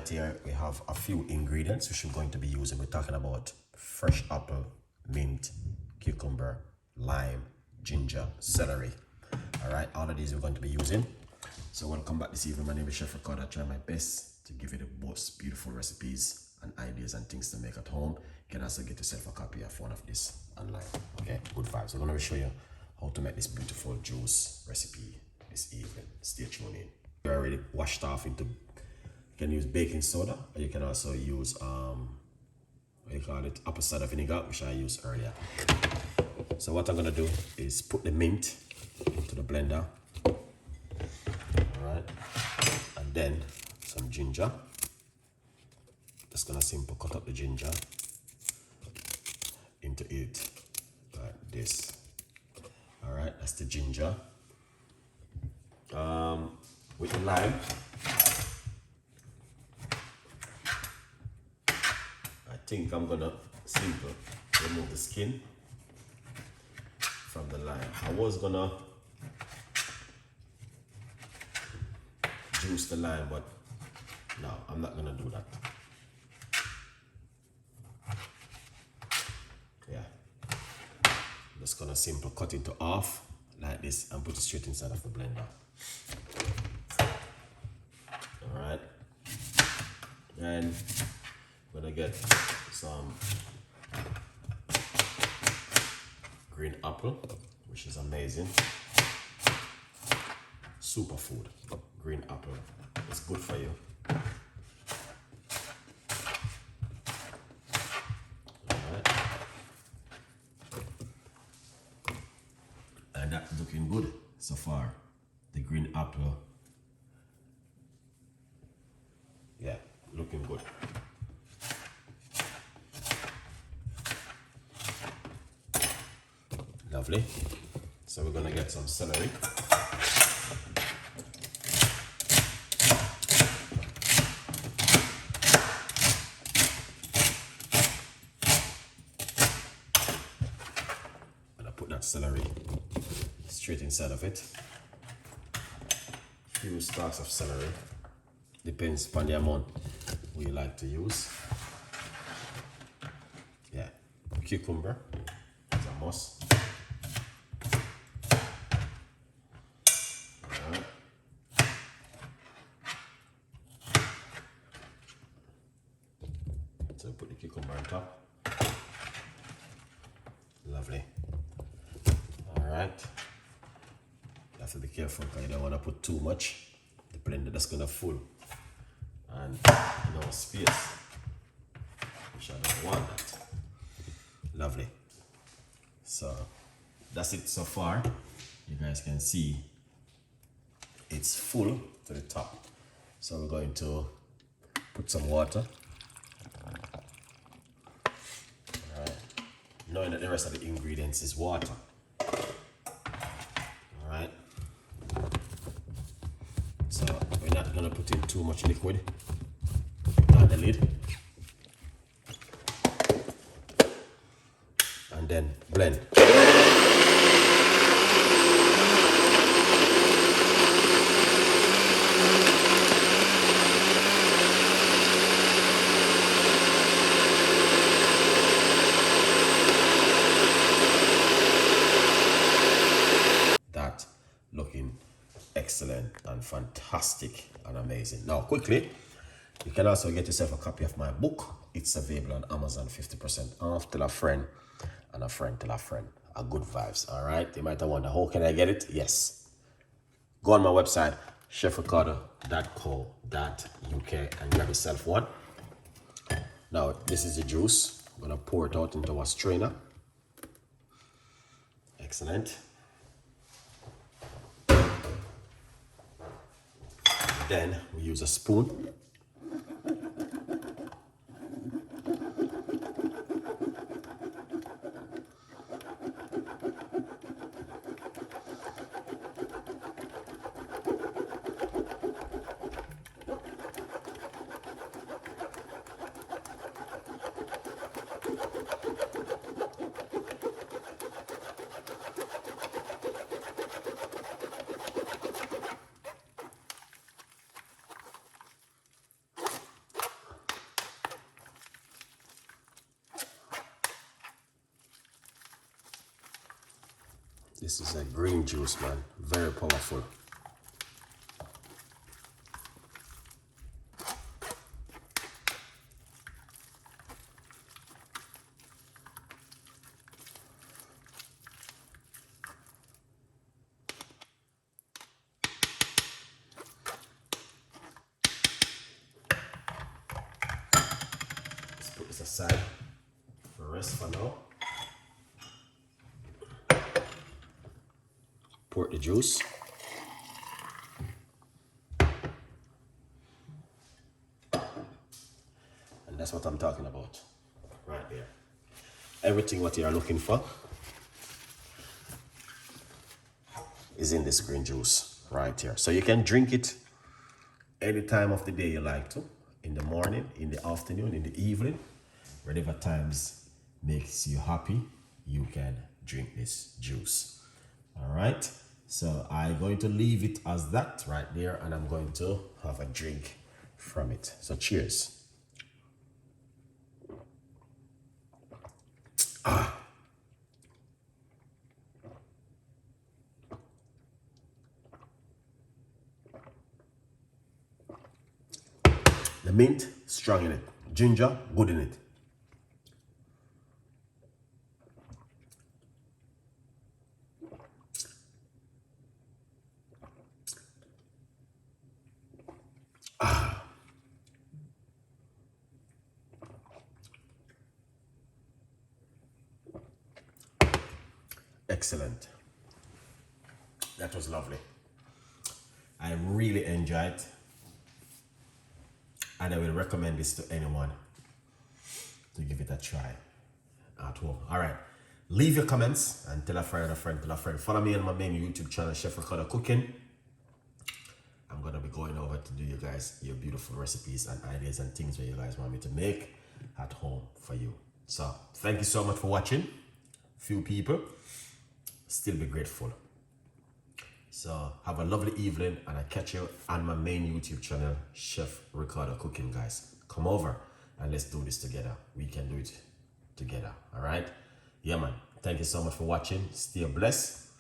right here we have a few ingredients which we're going to be using. We're talking about fresh apple, mint, cucumber, lime, ginger, celery. All right, all of these we're going to be using. So welcome back this evening. My name is Chef Ricardo. I try my best to give you the most beautiful recipes and ideas and things to make at home. You can also get yourself a copy of one of this online. Okay, good vibes. I'm going to show you how to make this beautiful juice recipe this evening. Stay tuned in. You're already washed off into, you can use baking soda, or you can also use what you call it, apple cider vinegar, which I used earlier. So what I'm gonna do is put the mint into the blender. All right, and then some ginger. Just gonna simply cut up the ginger into it like this. All right, that's the ginger. With the lime, I think I'm gonna simply remove the skin from the lime. I was gonna juice the lime, but no, I'm not gonna do that. Yeah, I'm just gonna simply cut it to half like this and put it straight inside of the blender. Alright, and I'm gonna get some green apple, which is amazing. Superfood. Green apple, it's good for you. Alright, and that's looking good so far. The green apple, yeah, looking good. Lovely. So we're gonna get some celery. And I put that celery straight inside of it. Few stalks of celery. Depends upon the amount we like to use. Yeah, cucumber is a must. Alright. So put the cucumber on top. Lovely. Alright. You have to be careful because you don't want to put too much. The blender that's gonna full and no space, which I don't want that. Lovely. So that's it so far. You guys can see it's full to the top. So we're going to put some water. Alright. Knowing that the rest of the ingredients is water. Alright. So we're not gonna put in too much liquid. Put on the lid. And then blend. That looking excellent and fantastic and amazing. Now quickly, you can also get yourself a copy of my book. It's available on Amazon, 50% off. Tell a friend and a friend tell a friend. A good vibes. All right, you might have wondered, how can I get it? Yes, go on my website, chefricardo.co.uk, and grab yourself one. Now this is the juice. I'm gonna pour it out into a strainer. Excellent. Then we use a spoon. This is a green juice, man. Very powerful. Let's put this aside for rest for now. Pour the juice. And that's what I'm talking about. Right there. Everything what you are looking for is in this green juice right here. So you can drink it any time of the day you like to. In the morning, in the afternoon, in the evening. Whatever times makes you happy, you can drink this juice. All right. So I'm going to leave it as that right there, and I'm going to have a drink from it. So cheers. The mint, strong in it. Ginger, good in it. Excellent. That was lovely. I really enjoyed it. And I will recommend this to anyone to give it a try at home. All right. Leave your comments and tell a friend, tell a friend. Follow me on my main YouTube channel, Chef Ricardo Cooking. I'm going to be going over to do you guys your beautiful recipes and ideas and things that you guys want me to make at home for you. So thank you so much for watching. Few people, still be grateful. So have a lovely evening, and I catch you on my main YouTube channel, Chef Ricardo Cooking, guys. Come over and let's do this together. We can do it together. All right. Yeah, man. Thank you so much for watching. Stay blessed.